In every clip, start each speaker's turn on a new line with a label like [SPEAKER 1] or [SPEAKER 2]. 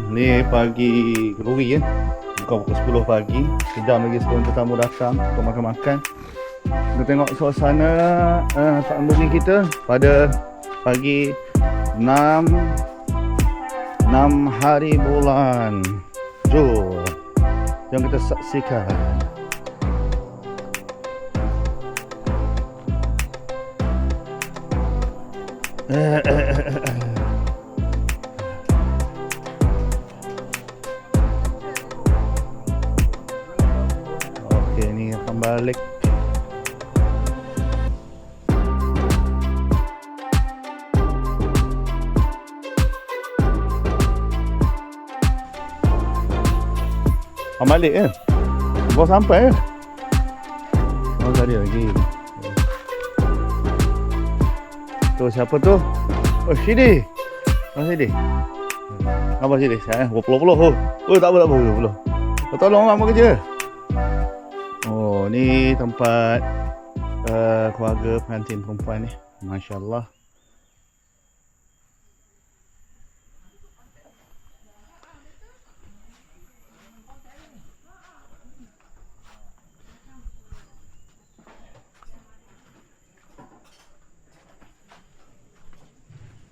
[SPEAKER 1] Ni pagi Ruri ya. Buka pukul 10 pagi. Sejam lagi sebelum tetamu datang untuk makan-makan. Kita tengok suasana sambungan kita pada pagi 6 hari bulan Jul. Jom kita saksikan. Okey, ni akan balik. Balik ya. Bawa sampai ya. Oh, tadi lagi. Tu siapa tu? Oh, Sidi. Oh, Sidi. Apa Sidi? Saya puluh-puluh. Oh, tak apa. Tolong orang bekerja. Oh, ni tempat keluarga pengantin perempuan ni. Masya-Allah.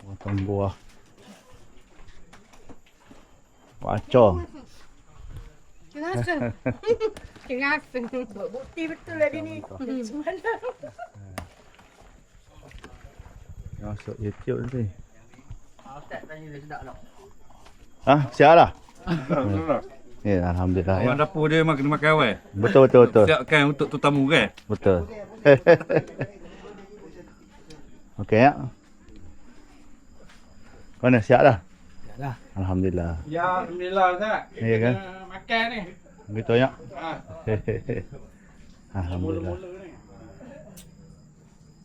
[SPEAKER 1] Potong buah Wacor.
[SPEAKER 2] Kenapa? Bukti betul lah dia ni. Semalam.
[SPEAKER 1] Masuk YouTube nanti.
[SPEAKER 3] Ustaz tanya dia sedap tak?
[SPEAKER 1] Siap dah?
[SPEAKER 4] Alhamdulillah.
[SPEAKER 1] Ya, Alhamdulillah.
[SPEAKER 4] Orang dapur dia makan awal.
[SPEAKER 1] Betul.
[SPEAKER 4] Siapkan untuk tetamu kan?
[SPEAKER 1] Betul. Okey ya. Mana siap dah?
[SPEAKER 3] Siap dah.
[SPEAKER 1] Alhamdulillah.
[SPEAKER 4] Ya, alhamdulillah Ustaz.
[SPEAKER 1] Ya kan?
[SPEAKER 4] Makan ni.
[SPEAKER 1] Betul ya.
[SPEAKER 4] Ha.
[SPEAKER 1] Alhamdulillah.
[SPEAKER 4] Mula-mula ni.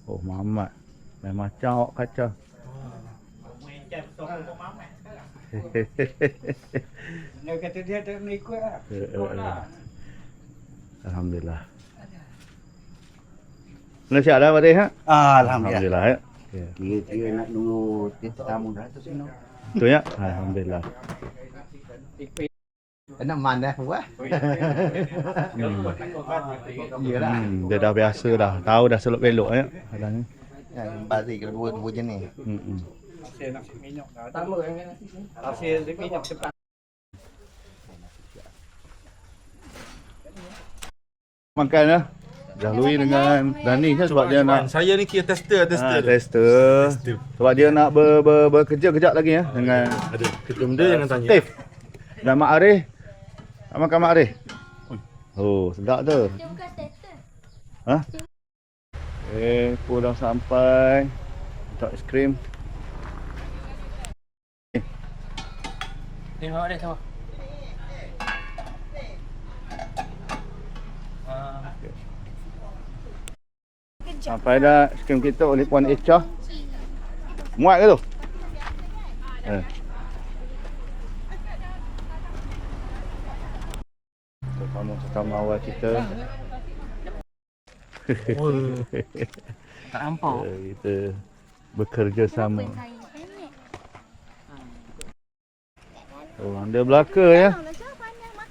[SPEAKER 1] Oh, Muhammad. Memang macam awak kaca.
[SPEAKER 4] Macam toko mamat sekarang. Dia kata dia tak nak ikut lah.
[SPEAKER 1] Alhamdulillah. Mana siap dah Fatih ha?
[SPEAKER 3] Alhamdulillah.
[SPEAKER 1] Ya. Ya.
[SPEAKER 3] Kira nak nunggu tetamu dah tu sini.
[SPEAKER 1] Betul ya? Alhamdulillah.
[SPEAKER 3] Kena man dah buat. Iyalah.
[SPEAKER 1] Dia dah biasa dah. Tahu dah selok belok ya. Kadang ni.
[SPEAKER 3] Yang balik dua jenis.
[SPEAKER 4] Hasil nak minyak dah. Sama dengan nasi ni. Hasil dia minyak cepat.
[SPEAKER 1] Makan lah. Dahului dengan Dani kan sebab dia nak
[SPEAKER 4] Saya ni kira tester.
[SPEAKER 1] tester. Sebab dia nak bekerja kejap lagi ya dengan
[SPEAKER 4] Ada. Ketum dia jangan tanya.
[SPEAKER 1] Steve dan Mak Arif. Nak makan Mak Arif? Oh, sedap tu.
[SPEAKER 2] Dia bukan tester.
[SPEAKER 1] Ha? Pun dah sampai. Minta aiskrim.
[SPEAKER 4] Tengok dia sama.
[SPEAKER 1] Sampai dah aiskrim kita oleh Puan Echa. Muat ke tu? Tetamu awal kita.
[SPEAKER 3] Tak nampak.
[SPEAKER 1] Kita bekerja sama. Oh, anda belaka ya?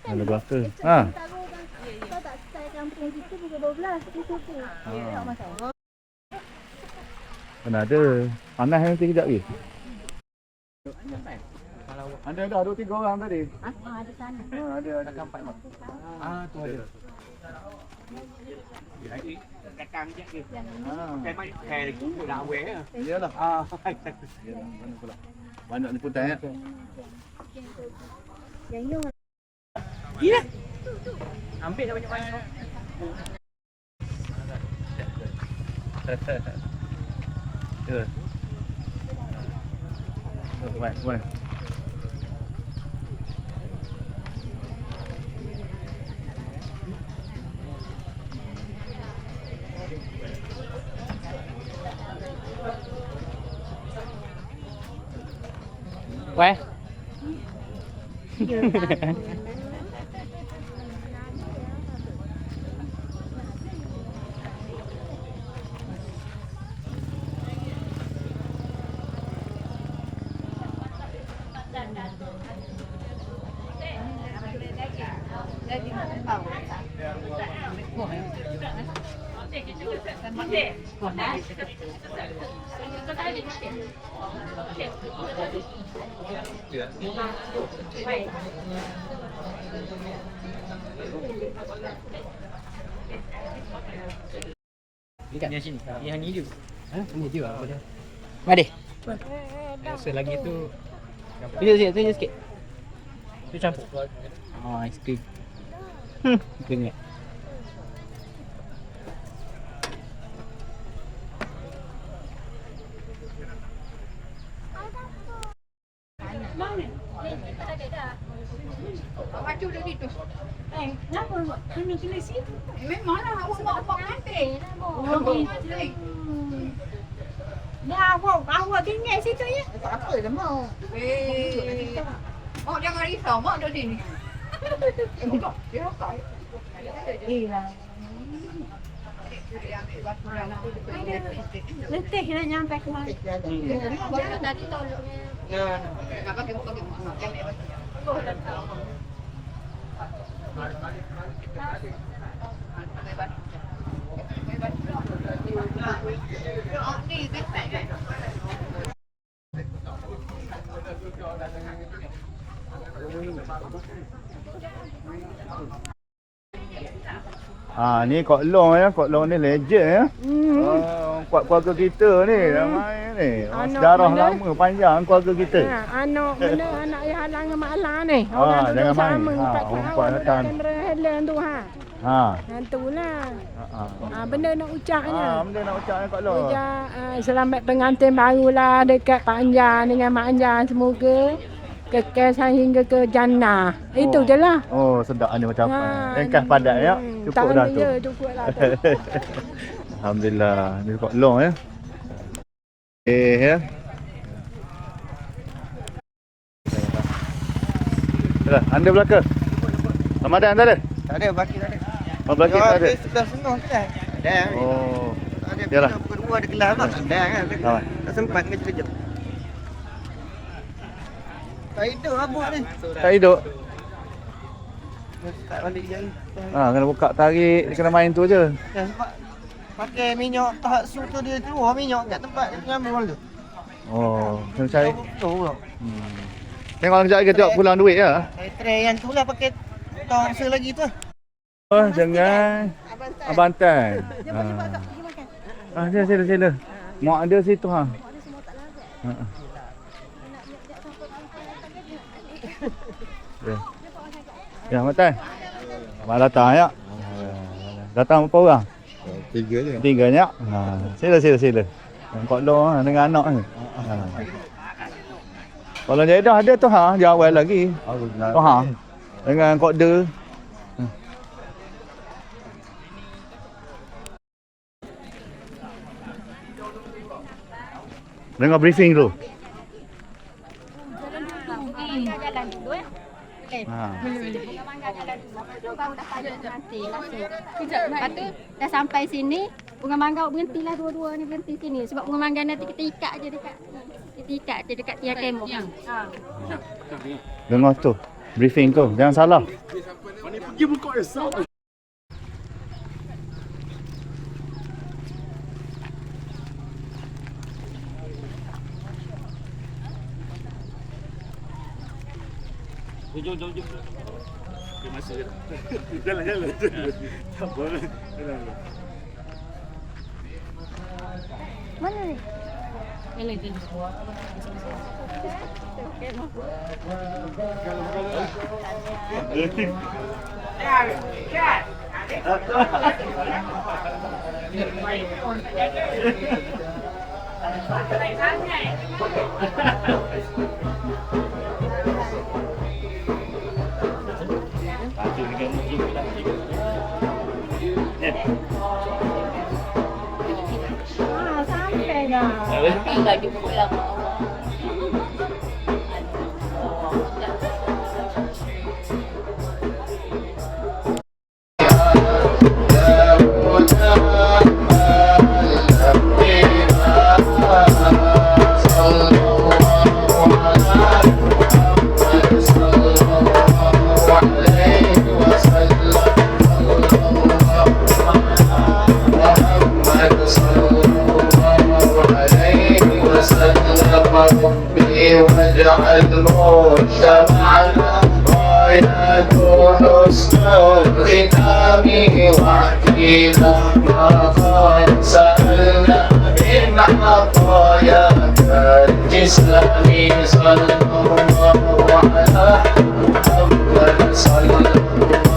[SPEAKER 1] Anda belaka. Ha.
[SPEAKER 2] Kau tak style kampung kita pukul 12 di situ. Tak masalah.
[SPEAKER 1] Mana ada. Anas nanti kejap lagi. Anda dah 2-3 orang tadi.
[SPEAKER 2] Ada sana.
[SPEAKER 1] Ada.
[SPEAKER 3] Tu ada.
[SPEAKER 4] Kacang je ke.
[SPEAKER 1] Ha.
[SPEAKER 4] Pakai lagi dah awal ah.
[SPEAKER 1] Iyalah. Mana pula. Banyak liputan ya.
[SPEAKER 2] Yang ni
[SPEAKER 4] Gila. Ambil dah banyak-banyak.
[SPEAKER 1] Ya. Kemana?
[SPEAKER 3] Weh. Dekat sini. Yang ni je. Ini je apa dia? Mari. Selagi tu tunjuk sikit. Tu campur. Oh, aiskrim. Keringat.
[SPEAKER 2] Macam dah gitu. Kenapa? Kena situ. Memanglah awak mau apa nanti. Dah awak tinggal situ ya. Tak apa dah mau. Mak jangan risau, mak duduk sini. Enggak, dia tak. Iyalah. Letih nak nyampe ke mana? Tadi tolongnya. Nak pakai muka
[SPEAKER 1] Ni Kok Long ya. Kok Long ni legend ya. Kuat keluarga kita ni ramai ni. Sejarah lama panjang keluarga kita.
[SPEAKER 5] Anak benda anak yang halang dengan mak alang ni.
[SPEAKER 1] Jangan main.
[SPEAKER 5] Empat datang. Helen tu ha. Itulah. Benda nak ucapnya.
[SPEAKER 1] Benda nak ucapnya Kok Long.
[SPEAKER 5] Ucap selamat pengantin barulah dekat Panjang dengan Mak Anjang. Semoga kekal sehingga ke jannah. Itu je lah.
[SPEAKER 1] Sedap ni macam apa. Engkau padat ya. Cukup dah tu.
[SPEAKER 5] Cukup lah.
[SPEAKER 1] Alhamdulillah. Ni Kok Long ya. Ya. Dah, anda belaka. Ramadan tak ada?
[SPEAKER 3] Tak ada, baki tak ada.
[SPEAKER 1] Belaka tak ada.
[SPEAKER 3] Sudah senang dah. Ada. Ada.
[SPEAKER 1] Yalah.
[SPEAKER 3] Kedua ada kelas tak? Dah kan. Tak sempat ke kejap. Tak hidup abuk ni.
[SPEAKER 1] Tak hidup.
[SPEAKER 3] Tak balik je.
[SPEAKER 1] Kena buka tarik, kena main tu je.
[SPEAKER 3] Ya, sebab pakai minyak tahap su tu dia keluar minyak kat tempat nyambung tu.
[SPEAKER 1] Kena cari.
[SPEAKER 3] Betul pula.
[SPEAKER 1] Tengok kejap lagi tengok pulang duit ya.
[SPEAKER 3] Tray yang tu lah pakai tong se lagi tu.
[SPEAKER 1] Jangan Abantan. Sila. Mak ada situ ha. Ya, Matan. Abang datang ya. Datang berapa orang?
[SPEAKER 3] 3 je.
[SPEAKER 1] 3 ya. Sila. Kok Long dengan anak ni. Kalau Jadah ada tu ha, dia awal lagi. Tu ha. Dengan Kok De. Dengar briefing tu.
[SPEAKER 2] Jalan dulu ya. Lepas tu dah sampai sini, bunga mangga berhentilah dua-dua ni berhenti sini sebab bunga mangga nanti kita ikat je dekat tiang kemo.
[SPEAKER 1] Dengar tu. Briefing tu. Jangan salah.
[SPEAKER 4] Pergi buka esok. Jom. Dia masuk je. Jalan. Tak boleh. Jalan.
[SPEAKER 2] Mana ni? Sampai dah. Lagi pulang.
[SPEAKER 6] اجتمعنا راية حسن الختام وحكينا ما قد سألنا من عطاياك الجسام صلى الله على محمد صلى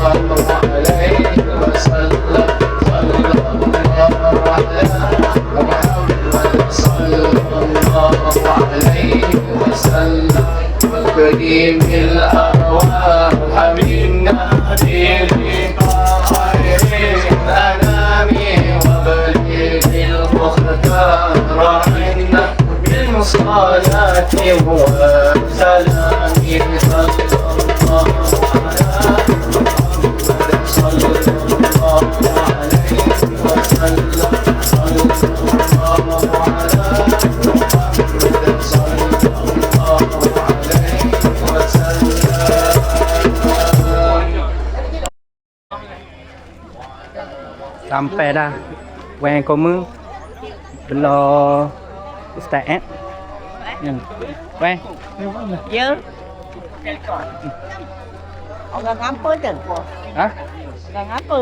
[SPEAKER 6] الله عليه وسلم صلى الله على محمد صلى الله عليه وسلم كريم الأرواح منا بلقاء خير الأنام وبليغ المختار عنا بالصلاة والسلام صلى الله على محمد صلى الله عليه وسلم صلى الله على محمد صلى الله عليه وسلم.
[SPEAKER 3] Sampai dah. Wang kamu belum start Wang.
[SPEAKER 5] Ya. Orang apa tu?
[SPEAKER 3] Ha?
[SPEAKER 5] Orang apa?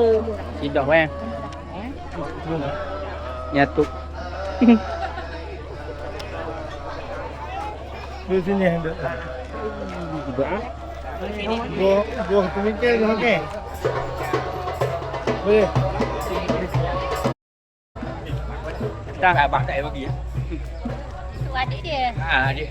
[SPEAKER 3] Tidak Wang. Nyatu.
[SPEAKER 4] Di sini yang duduk. Buah pemikir tu okey. Boleh.
[SPEAKER 3] Dah abang tak bagi ya.
[SPEAKER 2] Tu adik dia.
[SPEAKER 3] Adik.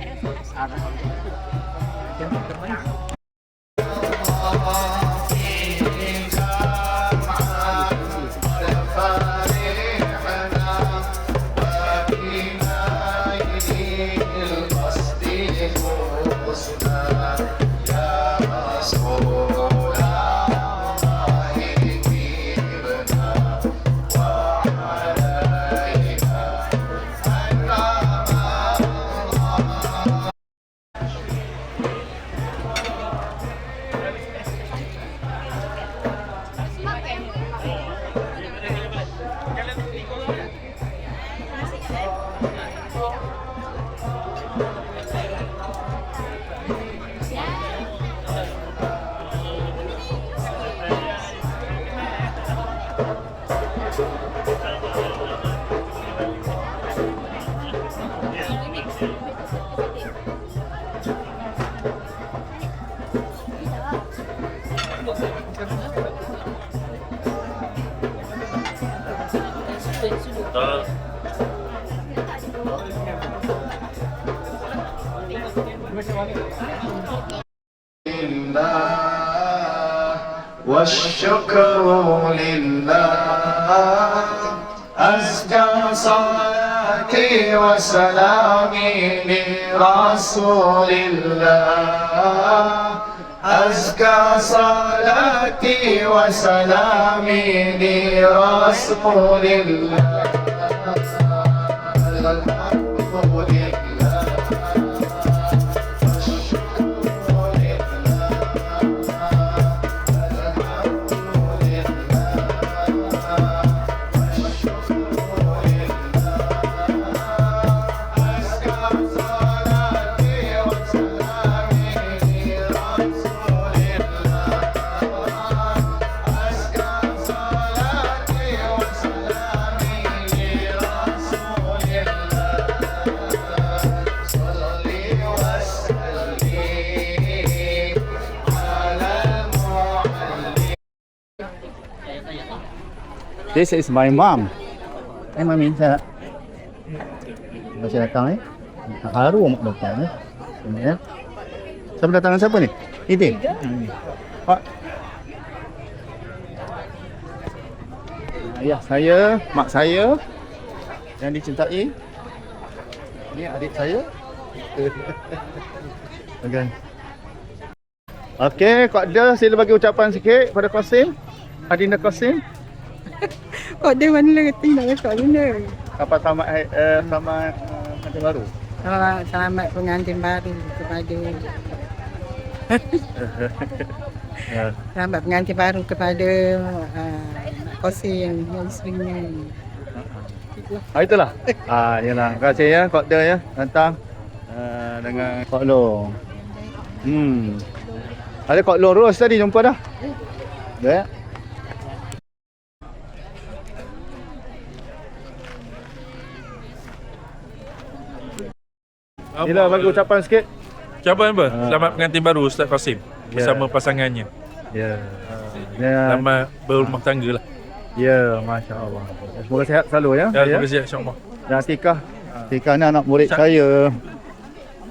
[SPEAKER 6] والشكر لله أزكى صلاتي وسلامي لرسول الله أزكى صلاتي وسلامي لرسول الله
[SPEAKER 1] This is my mom. Mami, saya masih datang Haru mak datang Ini ya. Siapa datang siapa ni? Ini. Pak. Ayah saya, mak saya yang dicintai. Ini adik saya. Okey. Okey, Kak Del sila bagi ucapan sikit pada Qasim. Adinda Qasim.
[SPEAKER 5] Kok dia mana lagi tinggal kat mana?
[SPEAKER 1] Apa selamat selamat pengantin baru.
[SPEAKER 5] Selamat pengantin baru kepada selamat pengantin baru kepada Qasim yang isterinya.
[SPEAKER 1] Itulah. Yalah. Terima kasih ya Kak Del ya datang dengan Kak Long. Ada Kok Long Rose tadi jumpa dah. Dah. Inilah bagi ucapan sikit.
[SPEAKER 7] Ucapan apa? Selamat pengantin baru Ustaz Qasim bersama pasangannya.
[SPEAKER 1] Ya.
[SPEAKER 7] Selamat berumah tangga lah.
[SPEAKER 1] Ya, masya-Allah. Semoga sihat selalu ya.
[SPEAKER 7] Ya, terima kasih insya-Allah.
[SPEAKER 1] Dan Atikah. Atikah ni anak murid saya.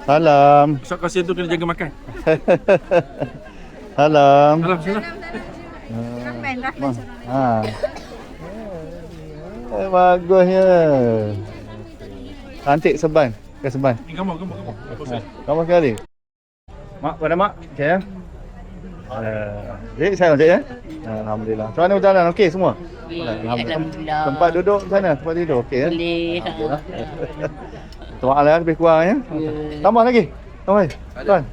[SPEAKER 1] Salam.
[SPEAKER 7] Ustaz Qasim tu kena jaga makan.
[SPEAKER 1] Salam.
[SPEAKER 7] Alhamdulillah.
[SPEAKER 1] Ha. Bagusnya. Cantik Seban. Ke Seban.
[SPEAKER 7] Ni gambar.
[SPEAKER 1] Kamu sekali. Mak, pada mak. Okey ya. Jadi saya cik ya. Alhamdulillah. Macam mana berjalan? Okey semua?
[SPEAKER 8] Alhamdulillah.
[SPEAKER 1] Tempat duduk macam mana? Tempat tidur okey ya?
[SPEAKER 8] Boleh.
[SPEAKER 1] Tuan lah lebih kurang ya. Tambah lagi. Tambah lagi. Tuan.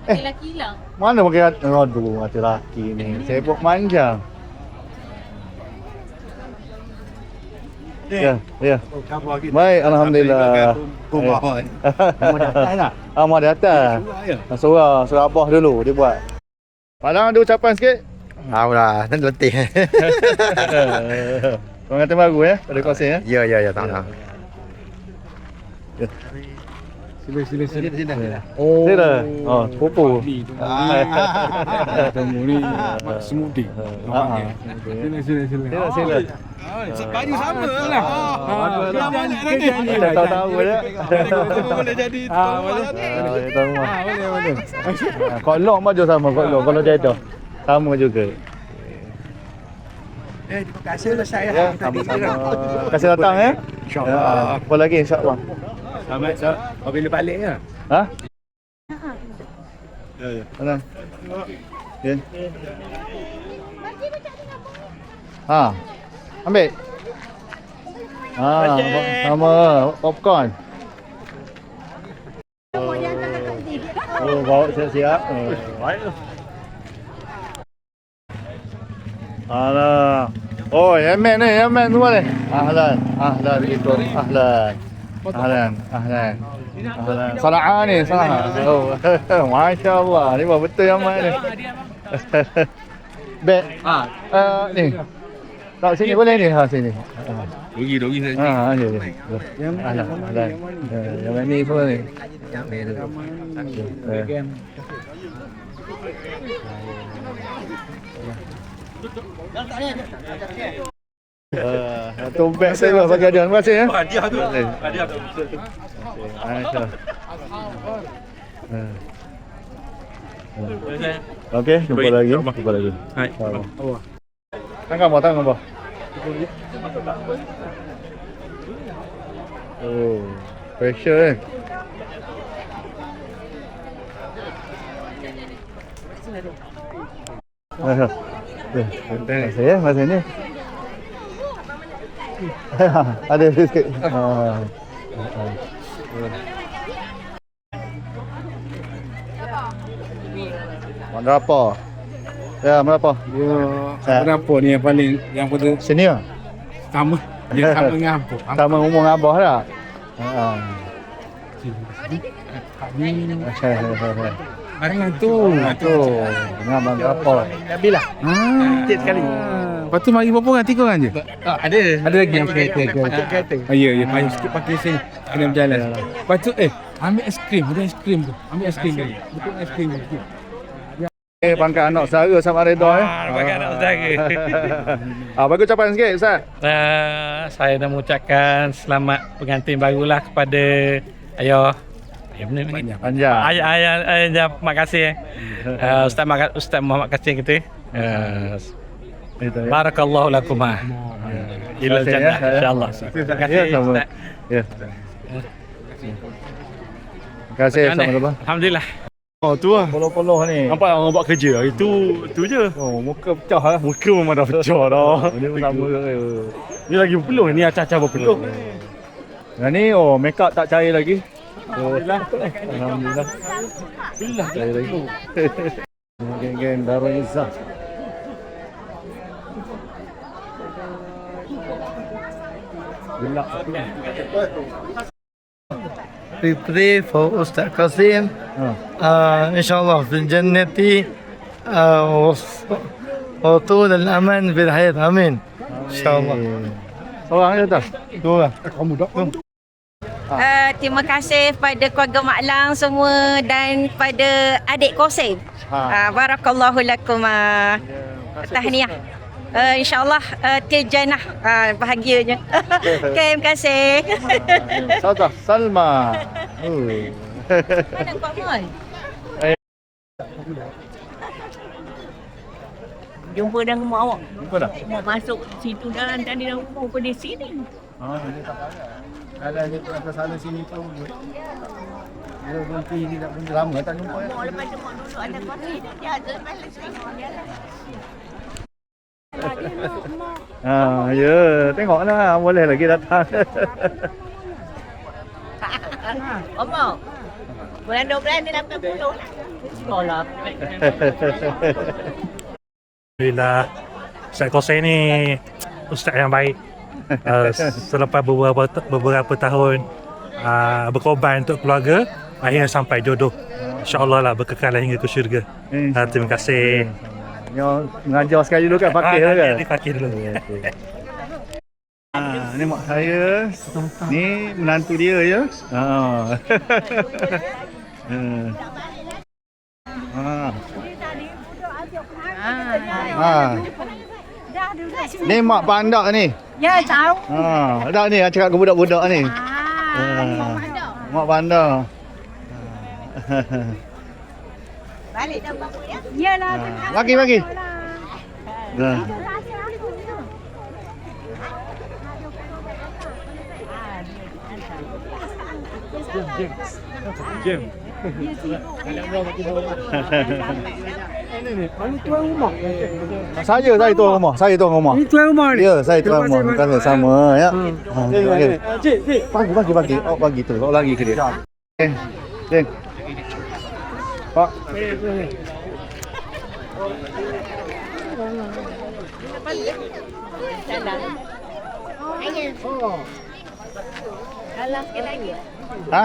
[SPEAKER 8] Lelaki hilang.
[SPEAKER 1] Mana pakai aduh mati laki ni. Sibuk manjang. Ya, ya. Baik, alhamdulillah.
[SPEAKER 4] Rumah
[SPEAKER 1] Amat datang tak? Amat datang. Surah Abah dulu dia buat. Padang ada ucapan sikit?
[SPEAKER 9] Tahu lah, nanti letih.
[SPEAKER 1] Pengantin baru ya, pada kongsi ya.
[SPEAKER 9] Ya, tahu.
[SPEAKER 4] Sila.
[SPEAKER 1] Sila. Oh, sepupu.
[SPEAKER 4] Kamu ni semudi.
[SPEAKER 1] Sila.
[SPEAKER 4] Baju sama lah.
[SPEAKER 1] Kita tahu ya.
[SPEAKER 4] Boleh jadi.
[SPEAKER 1] Boleh. Kok long baju sama kok long kalau jatuh. Sama juga.
[SPEAKER 4] Terima kasih lah saya.
[SPEAKER 1] Ya, sama-sama. Terima kasih datang ya.
[SPEAKER 4] InsyaAllah.
[SPEAKER 1] Apa lagi insya-Allah.
[SPEAKER 4] Selamat bila balik ya.
[SPEAKER 1] Ha? Ya. Mana? Ya. Ha. Ambil. Ha, sama popcorn. Oh, bawa siap-siap. Baik. Alah. Oh, Yemen ni, Yemen semua ni. Ahlan gitu. Ahlan. Sanaa ni, Sanaa. Oh, masya-Allah. Ni betul Yemen ni. Beg. Ni. Tak sini boleh ni, sini.
[SPEAKER 7] Dogi saya.
[SPEAKER 1] Ya. Ahlan. Yemen ni semua ni. Tombek saya bagi hadiah. Terima kasih ya.
[SPEAKER 7] Hadiah tu.
[SPEAKER 1] Okey, jumpa lagi.
[SPEAKER 7] Hai.
[SPEAKER 1] Tangan bawah. Oh, pressure Masa ni. Ada sikit. Berapa? Ya, berapa?
[SPEAKER 4] Berapa ni yang paling yang pada
[SPEAKER 1] Senior.
[SPEAKER 4] sama? Dia sama dengan apa?
[SPEAKER 1] Sama umur dengan Abah dah.
[SPEAKER 4] Barangan tu.
[SPEAKER 1] Dengan Abang berapa?
[SPEAKER 4] Bila? Sikit sekali. Lepas tu mari berapa orang? 3 orang je? Ada. Ada lagi yang kereta. Ya, payah sikit pakai sini. Kena berjalan. Lepas tu, ambil aiskrim. Ada aiskrim tu. Ambil aiskrim lagi. Betul aiskrim lagi.
[SPEAKER 1] Pangkat anak saudara sama Redha ya.
[SPEAKER 3] Pangkat anak saudara.
[SPEAKER 1] Bagi ucapan sikit Ustaz.
[SPEAKER 3] Saya nak mengucapkan selamat pengantin barulah kepada ayah.
[SPEAKER 1] Panjang.
[SPEAKER 3] Ayah terima kasih. Ustaz Muhammad Qasim kita. Barakallahu lakum. Ila jannah insyaallah. Terima kasih Ustaz.
[SPEAKER 1] Ya. Terima kasih sama-sama.
[SPEAKER 3] Alhamdulillah.
[SPEAKER 7] Oh tu lah.
[SPEAKER 1] Poloh-poloh ni.
[SPEAKER 7] Nampak orang buat kerja. Itu je.
[SPEAKER 1] Oh, muka pecah lah.
[SPEAKER 7] Muka memang dah pecah dah.
[SPEAKER 1] Ini pun sama ke?
[SPEAKER 7] Ni lagi berpeluh. Ni acah-acah berpeluh.
[SPEAKER 1] Yang ni make up tak cair lagi. Alhamdulillah. Alhamdulillah. Cair lagi. Geng-geng Darul Izzah.
[SPEAKER 9] We pray for Ustaz Qasim
[SPEAKER 6] insyaAllah fil jannati wa tul al-aman fil hayat. Amin. InsyaAllah.
[SPEAKER 1] Seorang je tak? Dua orang.
[SPEAKER 6] Kamu dah.
[SPEAKER 10] Terima kasih pada keluarga Mak Lang semua dan pada adik Qasim. Barakallahu lakum. Tahniah. InsyaAllah til jannah bahagianya. Okay, terima kasih.
[SPEAKER 1] Saudah Salma.
[SPEAKER 10] Mana Pak Mon? Jumpa dengan mak awak.
[SPEAKER 1] Jumpa dah?
[SPEAKER 10] Mau masuk situ dalam tadi dah mau pergi sini.
[SPEAKER 1] Dia tak ada. Ada je ke sana sini tu. Dia berhenti ni tak berhenti lama tak jumpa.
[SPEAKER 10] Mau lepas tu mak duduk ada kopi dia ada balik sini.
[SPEAKER 1] Ya, tengoklah boleh lagi datang.
[SPEAKER 10] Omong. Bulan 12 ni 80 lah. Sekolah.
[SPEAKER 7] Alhamdulillah, Ustaz Qasim ni ustaz yang baik. Selepas beberapa tahun berkorban untuk keluarga, akhirnya sampai jodoh. InsyaAllah lah berkekalan hingga ke syurga. Terima kasih.
[SPEAKER 1] Yang mengajar sekali dulu kan, fakir lah kan?
[SPEAKER 7] Dia fakir dulu.
[SPEAKER 1] Ni mak saya, ni menantu dia ya. Ni mak pandak ni.
[SPEAKER 10] Ya, tahu.
[SPEAKER 1] Dak ni cakap ke budak-budak ni. Mak pandak.
[SPEAKER 10] Balik dah bapak ya?
[SPEAKER 2] Yalah.
[SPEAKER 1] Bagi. Dah. Jam.
[SPEAKER 5] Mana tuan rumah?
[SPEAKER 1] Saya tuan rumah. Saya tuan rumah.
[SPEAKER 5] Ini tuan rumah ni?
[SPEAKER 1] Ya, saya tuan rumah. Bukan sama ya.
[SPEAKER 5] Cik.
[SPEAKER 1] Bagi. Oh, bagi tu. Oh, lagi ke dia. Jeng. Pak.
[SPEAKER 10] Alah sekali lagi.
[SPEAKER 1] Ha?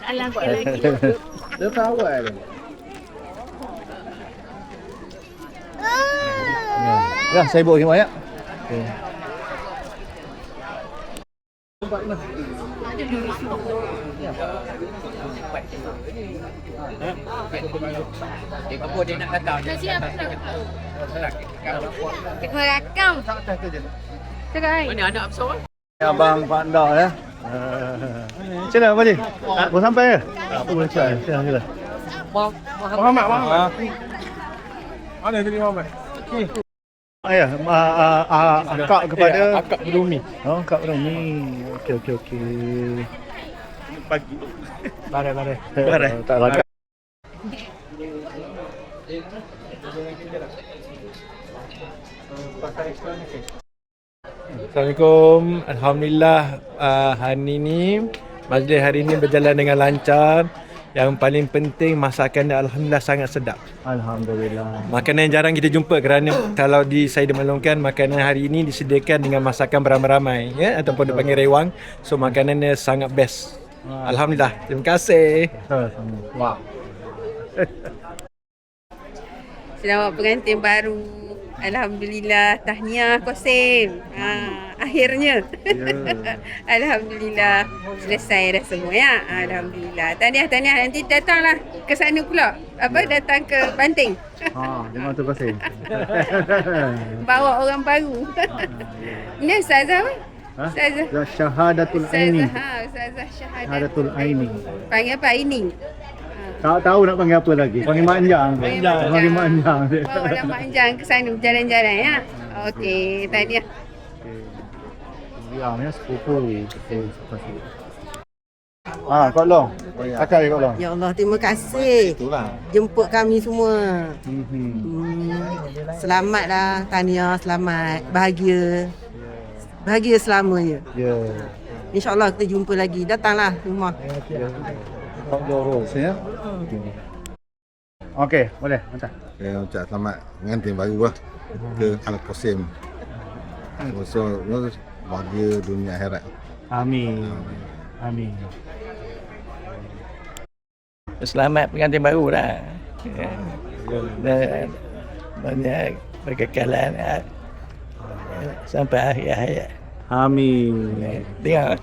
[SPEAKER 10] Alah sekali lagi.
[SPEAKER 1] Dia tahu kan. Ya, saya bawa ni banyak.
[SPEAKER 3] Dia nak datang.
[SPEAKER 2] Tengok rakam. Cakap ai.
[SPEAKER 3] Mana anak besar?
[SPEAKER 1] Abang Pandak ya. Macam mana Pak Haji? Baru sampai ke? Apa boleh cakap? Silakan.
[SPEAKER 4] Muhammad. Mana tadi Muhammad?
[SPEAKER 1] Ya, akak kepada
[SPEAKER 4] Akak Berumi.
[SPEAKER 1] Oh, Kak Roni. Okey.
[SPEAKER 4] Pagi. Barai.
[SPEAKER 1] Tak lagi.
[SPEAKER 11] Assalamualaikum. Alhamdulillah majlis hari ini berjalan dengan lancar. Yang paling penting masakannya alhamdulillah sangat sedap.
[SPEAKER 1] Alhamdulillah.
[SPEAKER 11] Makanan yang jarang kita jumpa kerana kalau di saya dimaklumkan makanan hari ini disediakan dengan masakan beramai-ramai ya ataupun dipanggil rewang. So makanannya sangat best. Alhamdulillah. Terima kasih.
[SPEAKER 1] Wah.
[SPEAKER 10] Selamat pengantin baru. Alhamdulillah, tahniah Qasim. Akhirnya. Alhamdulillah selesai dah semua ya. Alhamdulillah. Tahniah nanti datanglah ke sana pula. Datang ke Banting.
[SPEAKER 1] Terima kasih.
[SPEAKER 10] Bawa orang baru. Ini Ustazah apa? Ustazah.
[SPEAKER 1] Syahadatul Aini.
[SPEAKER 10] Ustazah
[SPEAKER 1] Syahadatul Aini.
[SPEAKER 10] Panggil apa ini?
[SPEAKER 1] Tak tahu nak panggil apa lagi. Panggil manjang. Panggil manjang.
[SPEAKER 10] Bawa manjang ke sana berjalan-jalan ya. Okey, tahniah.
[SPEAKER 1] Ya, ni sepupu. Kak Long. Akak Kak Long.
[SPEAKER 10] Ya Allah, terima kasih.
[SPEAKER 1] Itulah.
[SPEAKER 10] Jemput kami semua. Selamatlah, tahniah, selamat, bahagia. Bahagia selamanya.
[SPEAKER 1] Ya.
[SPEAKER 10] InsyaAllah kita jumpa lagi. Datanglah rumah.
[SPEAKER 1] Pak Doros ya. Okey, boleh. Mantap.
[SPEAKER 9] Saya ucap selamat pengantin baru lah ke anak Qasim. So, bahagia dunia akhirat.
[SPEAKER 1] Amin.
[SPEAKER 6] Selamat pengantin baru lah. Dan banyak kekekalan sampai akhir hayat.
[SPEAKER 1] Amin.
[SPEAKER 6] Tengok.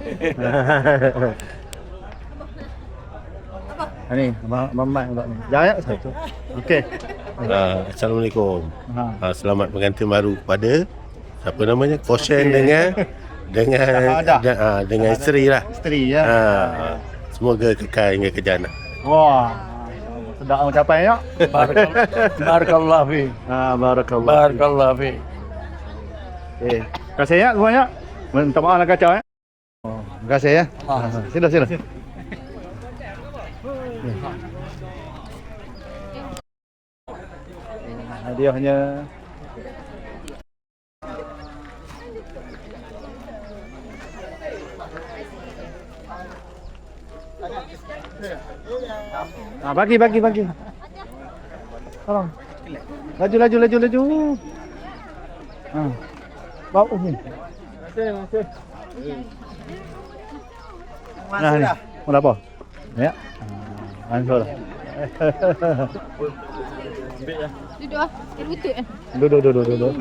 [SPEAKER 1] Ni, Mamat pula ni. Jangan satu. Okey.
[SPEAKER 12] Assalamualaikum. Selamat pengantin baru pada siapa namanya? Kosen dengan isteri lah.
[SPEAKER 1] Isteri ya.
[SPEAKER 12] Semoga kekal hingga ke jannah.
[SPEAKER 1] Wah. Sedap ucapan ya.
[SPEAKER 6] Barakallah fi.
[SPEAKER 1] Barakallah.
[SPEAKER 6] Barakallah fi.
[SPEAKER 1] Okey. Terima kasih ya semuanya. Minta maaf nak kacau ya. Terima kasih ya. Sila. Hadiahnya. Bagi. Tolong. Laju. Bawa ni. Masih. Nah ni. Mau apa? Ya. Langsung dah.
[SPEAKER 2] Duduk ah. Lutut kan.
[SPEAKER 1] Duduk.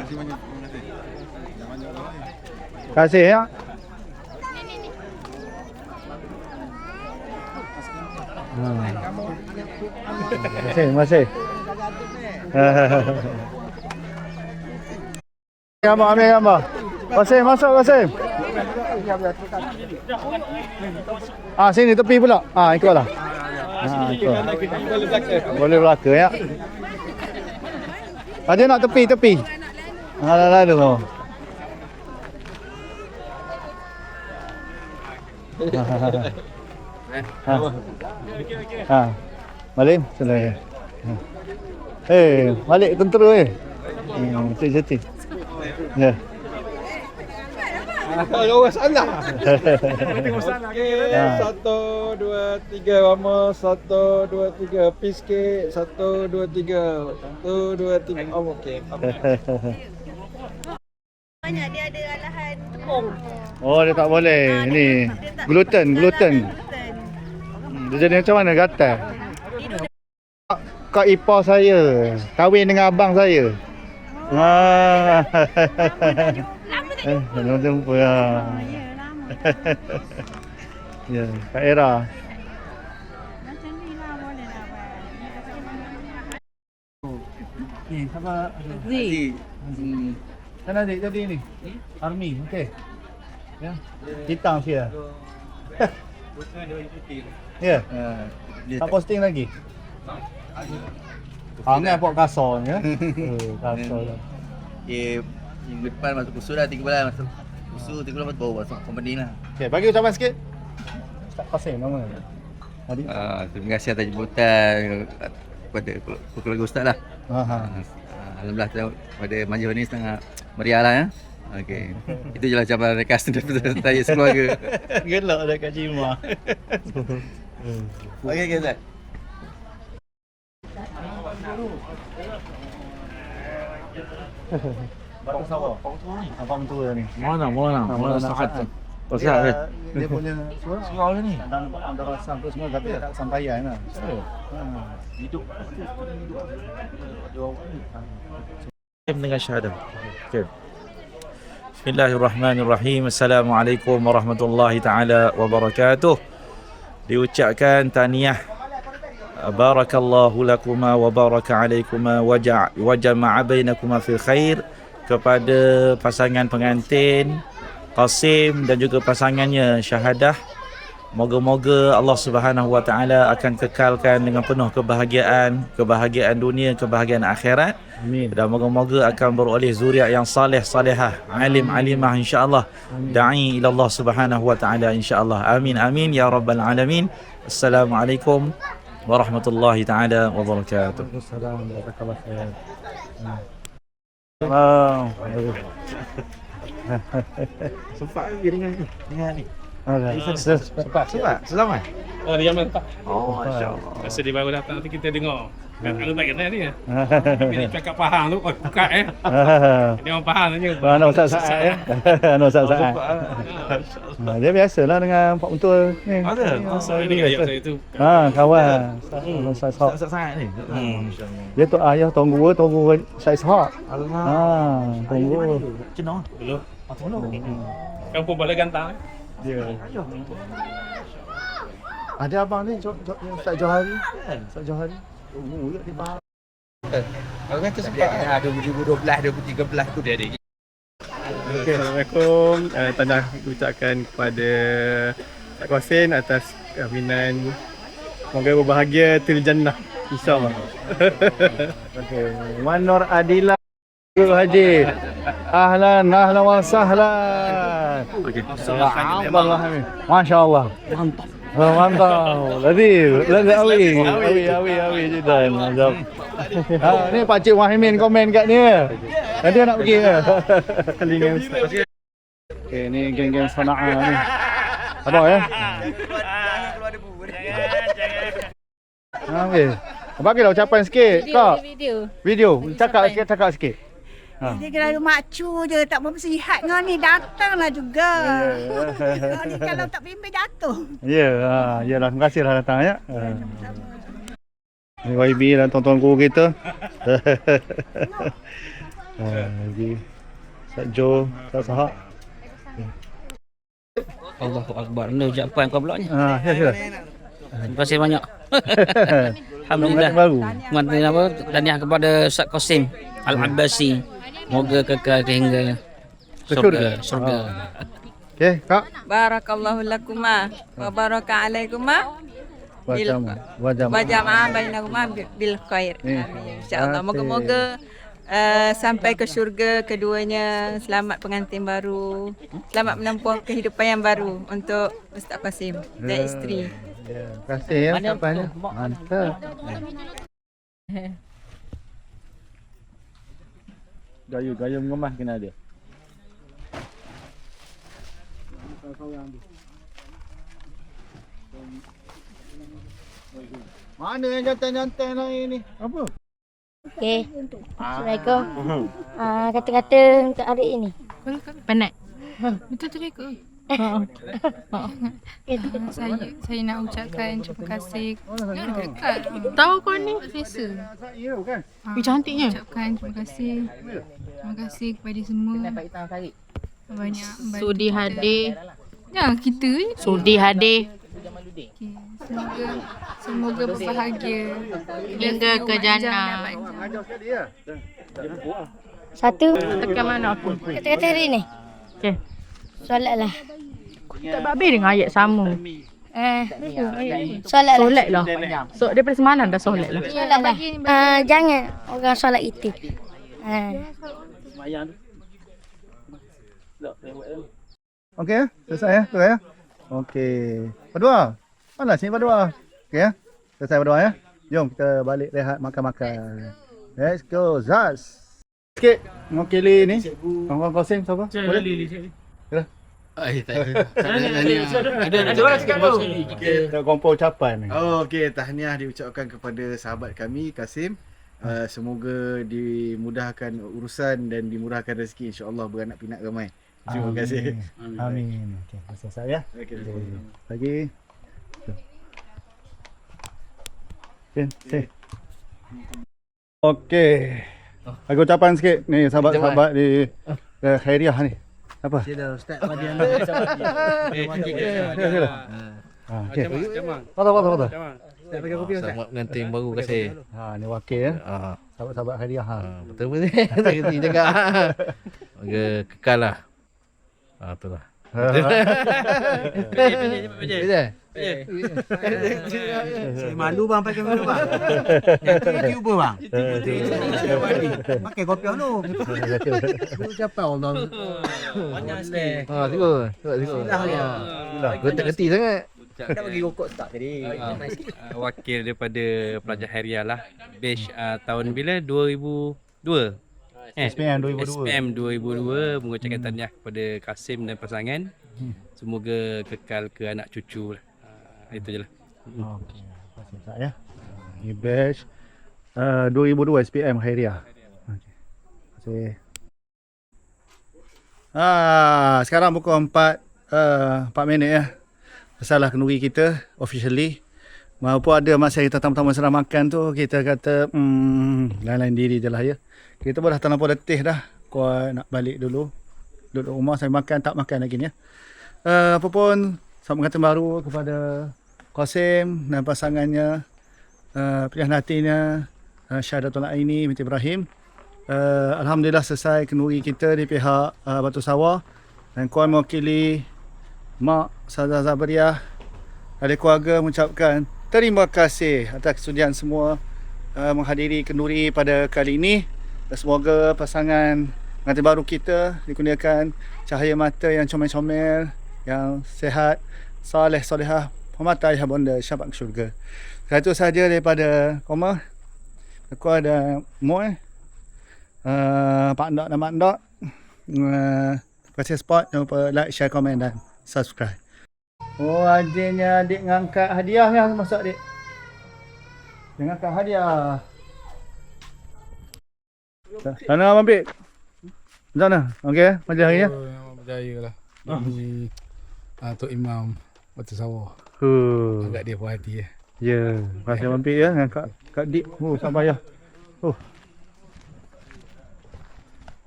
[SPEAKER 1] Kasih ya. Masih. Ambil gambar. Masuk. Sini tepi pula. Ikutlah. Boleh belaka ya. Ada nak tepi. Lalu tu. Balik selesai. Balik tentera Cik. Ya.
[SPEAKER 11] Kalau salah. Okey, 1 2 3 vamos. 1 2 3 peace sikit. 1 2 3. 1 2 3. Okey.
[SPEAKER 10] Banyak dia ada alahan tepung.
[SPEAKER 1] Oh, dia tak boleh. Ini gluten. Dia jadi macam mana gatal? Kak ipar saya kahwin dengan abang saya. Lama jumpa ya. Ya, Kak Era.
[SPEAKER 10] Macam ni lah boleh lah buat.
[SPEAKER 1] Ni apa? Aziz. Kan adik tadi ni. Army, okey. Ya. Hitam sia. Ya. Tak posting lagi. Angai pok kasar ya. Kasar.
[SPEAKER 6] Minggu depan masuk usul dah 3 bulan masuk usul 3 bulan baru masuk company lah.
[SPEAKER 1] Okey, bagi ucapan sikit. Ustaz Qasim nama. Adik.
[SPEAKER 6] Terima kasih atas jemputan kepada keluarga ustaz lah. Alhamdulillah pada majlis ni sangat meriah lah ya. Okey. Itu je lah ucapan rekas daripada saya sekeluarga.
[SPEAKER 1] Gelak dah Kak Jima.
[SPEAKER 6] Okey Ustaz.
[SPEAKER 1] Bagus awak. Abang tua ni.
[SPEAKER 4] Mana sahat.
[SPEAKER 1] Dia punya surau ni. Antara sampai semua tapi tak sampaian lah. Hidup.
[SPEAKER 13] Dengan syahadah. Okey. Bismillahirrahmanirrahim. Assalamualaikum warahmatullahi taala wabarakatuh. Diucapkan tahniah barakallahu lakuma wa baraka alaikuma wa jama'a bainakuma fil khair kepada pasangan pengantin Qasim dan juga pasangannya Syahadah. Moga-moga Allah Subhanahu wa taala akan kekalkan dengan penuh kebahagiaan dunia, kebahagiaan akhirat. Amin. Dan moga-moga akan beroleh zuriat yang salihah, alimah insya-Allah. Da'i ila Allah Subhanahu wa taala insya-Allah. Amin ya rabbal alamin. Assalamualaikum warahmatullahi taala wabarakatuh.
[SPEAKER 1] Assalamualaikum warahmatullahi wabarakatuh.
[SPEAKER 13] Sempat dengan ni.
[SPEAKER 1] Sempat. Selamat.
[SPEAKER 4] Dia Yaman tak?
[SPEAKER 13] Oh, masya-Allah.
[SPEAKER 4] Masa dia baru datang nanti kita dengar. Kalau tak kenal dia. Bila cakap Pahang tu, buka Dia orang Pahang saja.
[SPEAKER 1] Anak Ustaz Saad ya. Anak Ustaz Saad. Dia biasalah dengan Pak Untul ni.
[SPEAKER 4] Ada. Ini ayat saya tu.
[SPEAKER 1] Kawan. Ustaz Saad.
[SPEAKER 13] Ustaz Saad ni.
[SPEAKER 1] Dia tu ayah tuan guru Syed Ishaq. Tuan guru.
[SPEAKER 13] Cenong.
[SPEAKER 4] Belum. Kampung Balai Gantang.
[SPEAKER 1] Dia. Ada abang ni Ustaz Johari. Ustaz Johari. Dia faham.
[SPEAKER 11] Kalau kata sempat 2012, 2013 tu dia ada.
[SPEAKER 14] Okay, Assalamualaikum. Tanda ucapkan kepada Ustaz Qasim atas kahwinan. Semoga berbahagia til jannah. InsyaAllah.
[SPEAKER 1] Okey. Wan Nur Adila Guru Haji. Ahlan wa sahlan. Okey. Alhamdulillah. Masya-Allah. Mantap. Mantap. Latif awi jidan. Mantap. Ni Pak Cik Wahimin komen kat ni. Nanti nak pergi ke?
[SPEAKER 14] Kelingan Ustaz.
[SPEAKER 1] Okey, ni geng-geng Sana'a ni. Apa ya? Okey. Bagilah ucapan sikit, Kak. Video. Cakap sikit.
[SPEAKER 15] Dia kena makcu je, tak berapa sihat dengan ni, datanglah juga. Ni kalau tak bimbing jatuh.
[SPEAKER 1] Yalah, terima kasihlah datang ya. Ni YB dan tuan-tuan guru kita. Ustaz Jo, Ustaz Sahak.
[SPEAKER 3] Allahu Akbar. Ni ucapan kau pula ni.
[SPEAKER 1] Sila.
[SPEAKER 3] Terima kasih banyak. Alhamdulillah. Mengantarkan apa? Tahniah kepada Ustaz Qasim Al-Abbasi. Moga kekal hingga surga.
[SPEAKER 1] Okey, Kak.
[SPEAKER 10] Barakallahu lakuma wa baraka alaikuma. Wajama'a bainakuma bil khair. Insya-Allah. Moga-moga sampai ke syurga keduanya, selamat pengantin baru, selamat menempuh kehidupan yang baru untuk Ustaz Qasim dan isteri.
[SPEAKER 1] Terima kasih ya ucapannya. Mantap. Gaya mengemas kena ada. Mana yang jantan-jantan lain ni? Apa?
[SPEAKER 2] Okey. Assalamualaikum. Kata-kata untuk hari ini.
[SPEAKER 8] Penat. Betul tu ke? Saya nak ucapkan terima kasih. Tahu kau ni selesa. Cantiknya. Ucapkan terima kasih. Terima kasih kepada semua. Banyak sudi hadir. Ya, kita sudi hadir. Semoga berbahagia hingga ke jannah.
[SPEAKER 2] Satu.
[SPEAKER 8] Tekan mana aku?
[SPEAKER 2] Kata-kata hari ni.
[SPEAKER 8] Okey.
[SPEAKER 2] Solatlah.
[SPEAKER 8] Tak habis dengan ayat sama.
[SPEAKER 2] Solatlah.
[SPEAKER 8] So daripada semalam dah solat lah.
[SPEAKER 2] Solatlah. Jangan orang solat itu.
[SPEAKER 1] Okey ya? Selesai ya? Betul ya? Okey. Berdoa. Mana sini berdoa? Okey ya? Selesai berdoa ya? Jom kita balik rehat makan-makan. Let's go. Zaz. Sikit mewakili ni. Kawan Qasim siapa? Boleh? Ada orang sikit tu. Kita kompor ucapan ni.
[SPEAKER 16] Okey, tahniah diucapkan kepada sahabat kami Qasim. Semoga dimudahkan urusan dan dimurahkan rezeki, insya-Allah beranak pinak ramai. Terima kasih.
[SPEAKER 1] Amin. Okey, selesai ya.
[SPEAKER 16] Okey.
[SPEAKER 1] Lagi. Sini. Okey. Aku ucapan sikit ni sahabat-sahabat di Khairiah ni. Apa?
[SPEAKER 6] Sila Ustaz Madian.
[SPEAKER 1] Sila. Okey. Betul.
[SPEAKER 6] Ustaz bagi kopi Ustaz. Selamat pengantin baru kasih.
[SPEAKER 1] Ni wakil ya. Sahabat-sahabat Khairiah.
[SPEAKER 6] Betul betul. Tak kerti cakap. Moga kekal lah. Itulah.
[SPEAKER 3] Saya malu bang pakai malu bang. YouTuber bang. Pakai kopi dulu.
[SPEAKER 6] Ucapan Allah.
[SPEAKER 3] Banyak sikit.
[SPEAKER 6] Tengok. Gue tak kerti sangat.
[SPEAKER 3] Kita bagi rokok tak tadi.
[SPEAKER 17] Wakil daripada pelajar Hariah lah. Batch tahun bila? 2002.
[SPEAKER 1] SPM 2002.
[SPEAKER 17] SPM 2002 mengucapkan tahniah kepada Qasim dan pasangan. Semoga kekal ke anak cucu lah. Itu je lah.
[SPEAKER 1] Okey. Terima kasih ya. Ni batch 2002 SPM Khairiah. Okey. Sekarang pukul 4 minit ya. Salah kenduri kita officially. Walaupun ada masa kita tamu-tamu sedang makan tu, kita kata lain-lain diri je lah ya. Kita pun dah terlampau letih dah. Kau nak balik dulu. Duduk rumah sambil makan, tak makan lagi ni ya. Apa pun, selamat pengantin baru kepada Qasim dan pasangannya, pilihan hatinya, Syahadatul Aini binti Ibrahim. Alhamdulillah selesai kenduri kita di pihak Batu Sawah, dan kuan mewakili Mak Saza Zabriah, ahli keluarga mengucapkan terima kasih atas kesudian semua menghadiri kenduri pada kali ini, dan semoga pasangan pengantin baru kita dikurniakan cahaya mata yang comel-comel, yang sihat, soleh, solehah, pemata ayah bonda, syafaat ke syurga. Itu sahaja daripada Koma. Aku ada Moy, Pak Ndok dan Mak Ndok. Terima kasih support. Jangan lupa like, share, komen dan subscribe. Oh, adiknya adik ngangkat hadiah ni. Masuk adik. Dia ngangkat hadiah. Sana Abang Pik? Macam mana? Okey, majlis hari ni?
[SPEAKER 4] Berjaya lah. Ini Tok Imam Batu Sawah. Agak dia puas hati ya.
[SPEAKER 1] Ya, terima kasih Abang Pik ya. Ngangkat Kak Dik. Tak payah.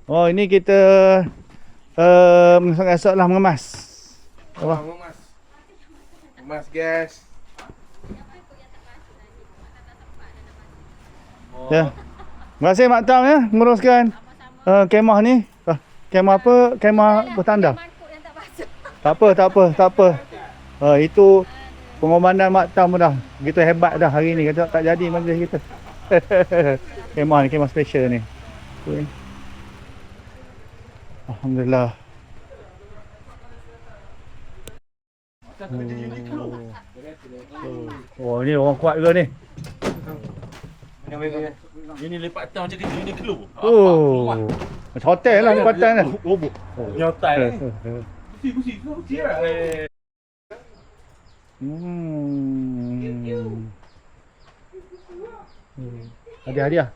[SPEAKER 1] Oh, ini kita esok lah mengemas. Apa?
[SPEAKER 4] Mengemas gas.
[SPEAKER 1] Ya. Terima kasih Mak Tam ya menguruskan kemah ni. Kemah apa? Kemah bertanda. Tak apa. Itu pengorbanan Mak Tam dah. Begitu hebat dah hari ni. Kata tak jadi majlis kita. Kemah ni, kemah special ni. Okay. Alhamdulillah. Oh, ni orang kuat ke ni?
[SPEAKER 13] Ini lepak atas macam kerja ni keluar.
[SPEAKER 1] Macam hotel lah lipatan ni.
[SPEAKER 13] Ni hotel ni. Kursi lah.
[SPEAKER 1] Hadiah.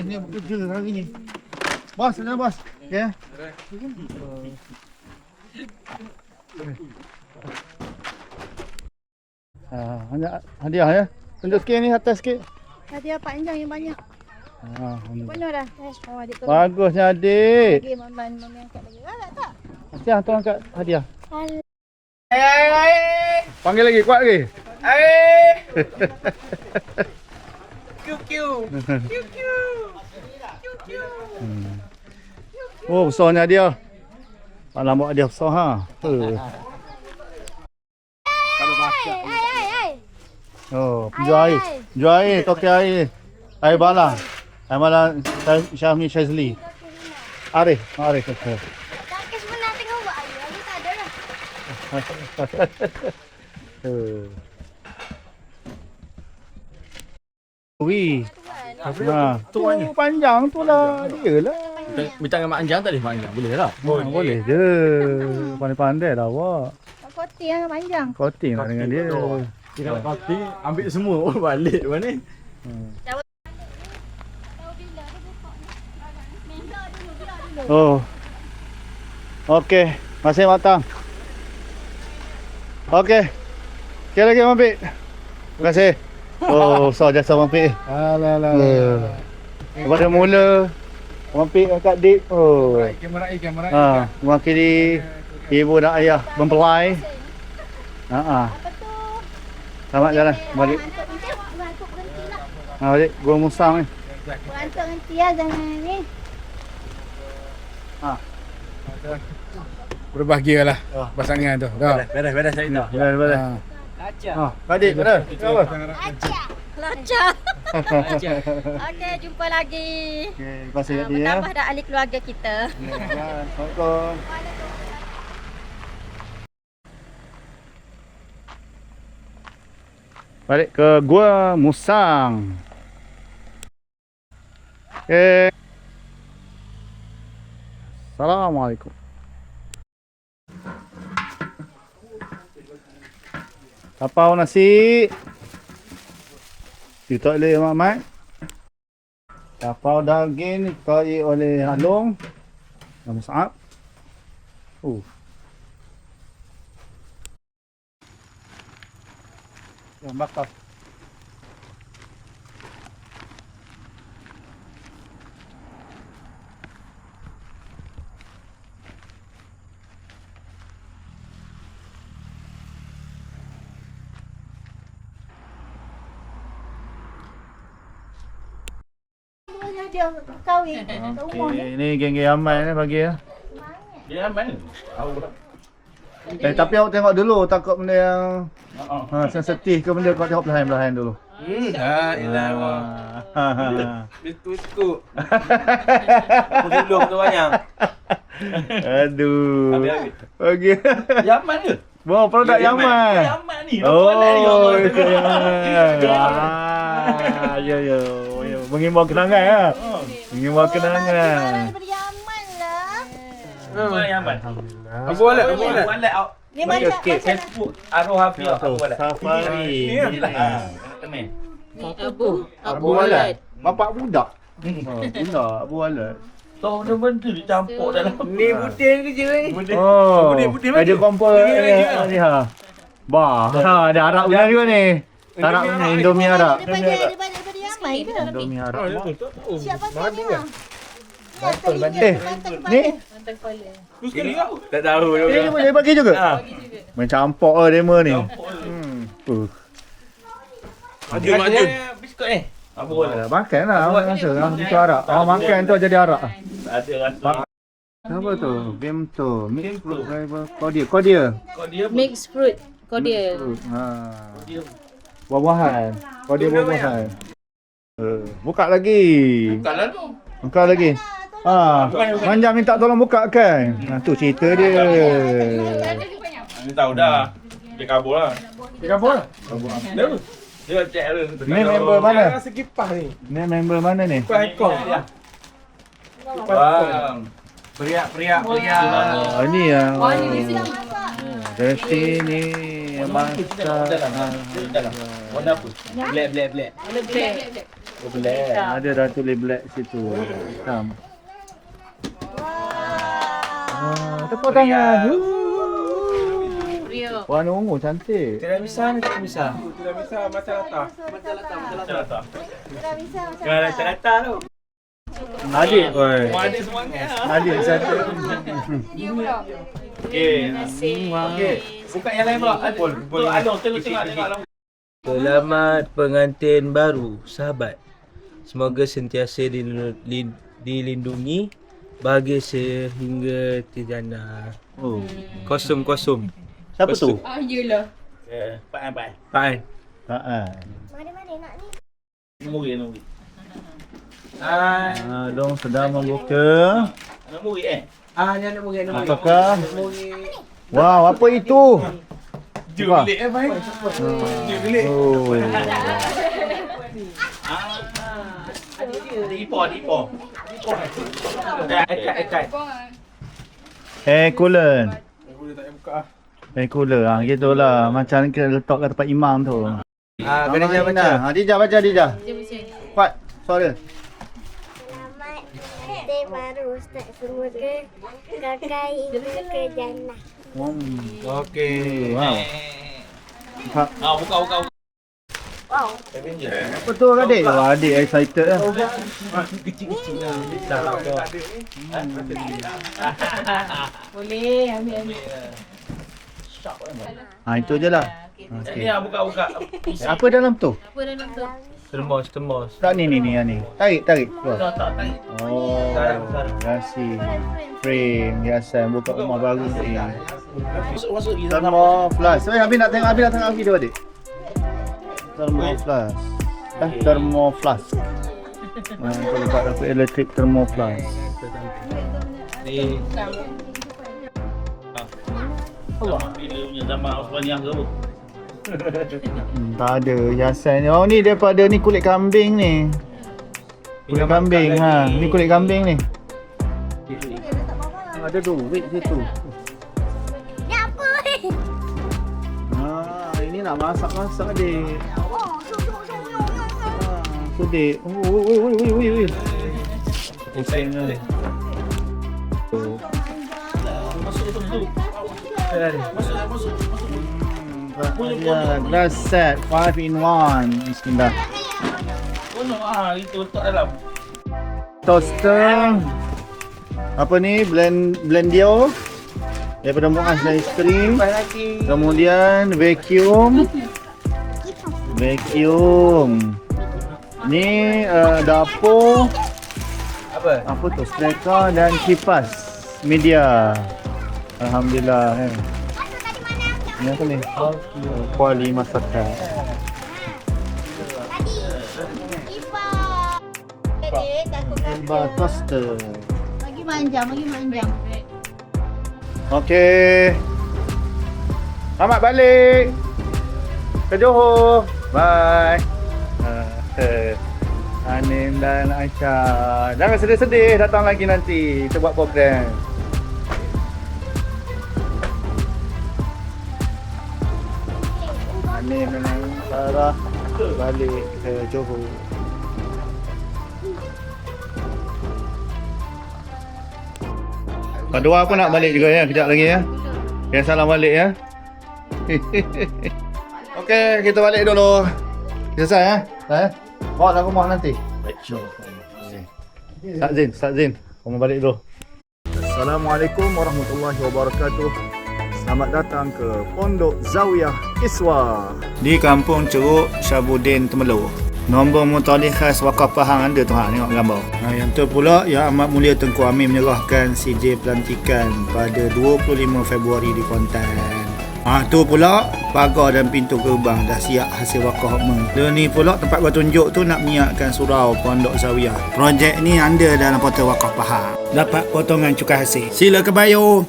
[SPEAKER 1] Ni bekerja hari ni. Bos, sana bos. Ya. Hadiah ya. Tunjuk sikit ni, atas sikit.
[SPEAKER 15] Hadiah panjang yang banyak. Penuh dah. Adik tu.
[SPEAKER 1] Bagusnya adik.
[SPEAKER 15] Lagi mami angkat lagi. Tak.
[SPEAKER 1] Siap tuan angkat hadiah. Panggil lagi, kuat lagi.
[SPEAKER 3] QQ.
[SPEAKER 1] Oh, besarnya hadiah. Alamak hadiah besar ha. Oh, jual air, toke air. Air balang. Air balang Syahmi Syazli. Arif.
[SPEAKER 2] Tak kes benar tengok buat air. Aku tak ada lah.
[SPEAKER 1] Wih. Tu panjang tu lah. Dia lah.
[SPEAKER 3] Minta dengan Mak Anjang tak boleh? Mak Anjang boleh lah.
[SPEAKER 1] Boleh je. Pandai-pandai dah awak.
[SPEAKER 15] Koting yang panjang.
[SPEAKER 1] Koting lah dengan dia.
[SPEAKER 3] Dia kalau koting ambil semua balik mana.
[SPEAKER 1] Oh. Okey, masih matang. Okey. Sekali lagi Abang Pik. Terima kasih. Oh, besar jasa Abang Pik.
[SPEAKER 4] Alah.
[SPEAKER 1] Daripada mula Abang Pik Kak Dik. Oh.
[SPEAKER 4] Kamera.
[SPEAKER 1] Mewakili ibu dan ayah mempelai. Selamat jalan balik. Balik gua musang ni.
[SPEAKER 15] Berantuk nanti ya jangan ni.
[SPEAKER 4] Berbahagialah pasangan tu. Dah.
[SPEAKER 3] Beres saya dah.
[SPEAKER 1] Beres. Kak Dik, beres. Apa?
[SPEAKER 2] Lacak. Okey, jumpa lagi.
[SPEAKER 1] Terima kasih Kak Dik ya.
[SPEAKER 2] Bertambah dah ahli keluarga kita.
[SPEAKER 1] Assalamualaikum. Balik ke Gua Musang. Okay. Assalamualaikum. Tapau nasi. Kita oleh Mak. Tapau daging dikai oleh Halong. Mus'ab. Yang bakar.
[SPEAKER 15] Dia kahwin kat rumah ni.
[SPEAKER 1] Ini geng-geng Aman ni bagi ya.
[SPEAKER 13] Dia Aman.
[SPEAKER 1] Tapi awak tengok dulu takut benda yang sensitif ke benda kau tengok perlahan-perlahan dulu.
[SPEAKER 13] Betul-betul. Aku duduk tu banyak.
[SPEAKER 1] Aduh. Okey.
[SPEAKER 13] Yaman ke?
[SPEAKER 1] Bawa produk Yaman.
[SPEAKER 13] Yaman ni.
[SPEAKER 1] Oh, itu Yaman. Ya. Mengimbau kenangan ya. Mengimbau kenangan.
[SPEAKER 13] Yaman. Abu Walad.
[SPEAKER 15] Ni macam
[SPEAKER 13] Facebook Arwah Hafiz Abu Walad.
[SPEAKER 1] Safari.
[SPEAKER 15] Abu Walad.
[SPEAKER 1] Bapak budak. Budak Abu Walad.
[SPEAKER 13] Tahu benda dicampur dalam
[SPEAKER 3] Ni budin kerja ni.
[SPEAKER 1] Oh. Ada kompor ni ha. Bah, ada arak guna juga ni. Arak ni Indomie arak.
[SPEAKER 15] Daripada Yaman ke?
[SPEAKER 1] Indomie arak.
[SPEAKER 15] Siap pakai ni lah.
[SPEAKER 1] Ni
[SPEAKER 13] tak tahu
[SPEAKER 1] Dia boleh bagi juga? Mencampur lah demo ni.
[SPEAKER 13] Maju. Biskut ni. Abu Walad.
[SPEAKER 1] Makan lah. Rasa itu arak. Makan tu jadi arak.
[SPEAKER 13] Ada rasa.
[SPEAKER 1] Apa tu? Game tu. Mix fruit. Kodia.
[SPEAKER 8] Mixed fruit. Cordial.
[SPEAKER 1] Buah-buahan. Kodia buah-buahan. Buka lagi.
[SPEAKER 13] Bukalah tu.
[SPEAKER 1] Buka lagi. Manja minta tolong buka kan? Tu cerita dia.
[SPEAKER 13] Ni tahu dah. Dia kabur lah. Dia cek dia.
[SPEAKER 1] Ni member mana?
[SPEAKER 14] Segi pas ni.
[SPEAKER 1] Ni member mana ni?
[SPEAKER 14] Ikon.
[SPEAKER 13] Bang. Periak.
[SPEAKER 1] Ini yang
[SPEAKER 8] ni dia sedang masak.
[SPEAKER 1] dari sini masak.
[SPEAKER 13] Warna apa? Black.
[SPEAKER 8] Black.
[SPEAKER 1] Ada dah tulis black situ. Hitam. Tepuk tangan.
[SPEAKER 8] Rio.
[SPEAKER 1] Warna ungu cantik.
[SPEAKER 3] Tidak bisa
[SPEAKER 14] Tidak bisa macam latar.
[SPEAKER 3] Rata-rata tu.
[SPEAKER 1] Adik.
[SPEAKER 13] Ada semuanya.
[SPEAKER 1] Adik satu.
[SPEAKER 13] Okey. Buka yang lain pula. Ada. Tengok.
[SPEAKER 3] Selamat pengantin baru, sahabat. Semoga sentiasa dilindungi, bahagia sehingga terjana. Kosum.
[SPEAKER 1] Siapa tu?
[SPEAKER 8] Yelah.
[SPEAKER 3] Pak
[SPEAKER 1] Taan.
[SPEAKER 15] Mana-mana nak ni?
[SPEAKER 13] Nombor.
[SPEAKER 1] Dong sedang membuka.
[SPEAKER 13] Nombor
[SPEAKER 3] Ni anak murid.
[SPEAKER 1] Apakah? Wow, apa itu?
[SPEAKER 13] Dia bilik baik. Dia bilik. Ipor. Ekat.
[SPEAKER 1] Air cooler.
[SPEAKER 14] Tak payah buka ah.
[SPEAKER 1] Air cooler. Gitulah. Macam kita letak kat tempat imam tu.
[SPEAKER 3] Kena jangan baca.
[SPEAKER 1] Dija baca. Kuat suara.
[SPEAKER 15] Selamat pengantin baru Ustaz. Semoga kakak hingga ke jannah.
[SPEAKER 3] Okey.
[SPEAKER 1] Wow.
[SPEAKER 13] Buka.
[SPEAKER 15] Wow.
[SPEAKER 1] Apa tu adik? Adik excited lah.
[SPEAKER 3] Kecil-kecil lah.
[SPEAKER 8] Boleh, ambil.
[SPEAKER 1] Itu je lah.
[SPEAKER 13] Ni buka.
[SPEAKER 1] Apa dalam tu?
[SPEAKER 8] Apa dalam tu?
[SPEAKER 3] Termos.
[SPEAKER 1] Tak ni. Tarik. Keluar.
[SPEAKER 13] Tak.
[SPEAKER 1] Oh, kasih. Frame hiasan buka rumah baru ni.
[SPEAKER 13] Masuk
[SPEAKER 1] Thermoflash. Habis nak tengok video adik. Thermoflash. Thermoflash. Kita letak dapat elektrik thermoflash.
[SPEAKER 3] Ni.
[SPEAKER 13] Allah. Bila punya zaman Osmaniah ke apa?
[SPEAKER 1] Tak ada hiasan. Oh ni daripada ni kulit kambing ni. Kulit kambing ha. Ni kulit kambing ni. Ada duit situ.
[SPEAKER 15] Ni apa ni?
[SPEAKER 1] Ini nak masak-masak dik. Tu dik. Ui. Pusing ni. Ya, glass set 5 in 1. Bismillah.
[SPEAKER 13] Itu letak dalam.
[SPEAKER 1] Toaster. Apa ni? Blendio daripada Muaz Ice Cream. Kemudian vacuum. Ni dapur. Apa tu? Striker dan kipas media. Alhamdulillah. Ni apa ni? Kuali masakan. Toaster.
[SPEAKER 15] Lagi manjang.
[SPEAKER 1] Okey. Selamat balik ke Johor. Bye. Anim dan Aisyah. Jangan sedih-sedih, datang lagi nanti. Kita buat program. Anim dengan Sarah balik ke Johor. Kak Dua pun nak balik juga ya, kejap lagi ya. Yang salam balik ya. Okey, kita balik dulu. Selesai ya? Bawa dah rumah nanti. Ustaz Zin, kamu balik dulu. Assalamualaikum warahmatullahi wabarakatuh. Selamat datang ke Pondok Zawiyah Iswa di Kampung Ceruk Syabudin Temelur. Nombor mutadih khas Wakaf Pahang ada tu, tengok gambar. Yang tu pula Yang Amat Mulia Tengku Amin menyerahkan CJ pelantikan pada 25 Februari di Kuantan. Tu pula pagar dan pintu gerbang dah siap hasil wakaf hokma. Dan ni pula tempat gua tunjuk tu nak menyiapkan surau Pondok Zawiyah. Projek ni anda dalam portal Wakaf Pahang. Dapat potongan cukai hasil. Sila ke bio.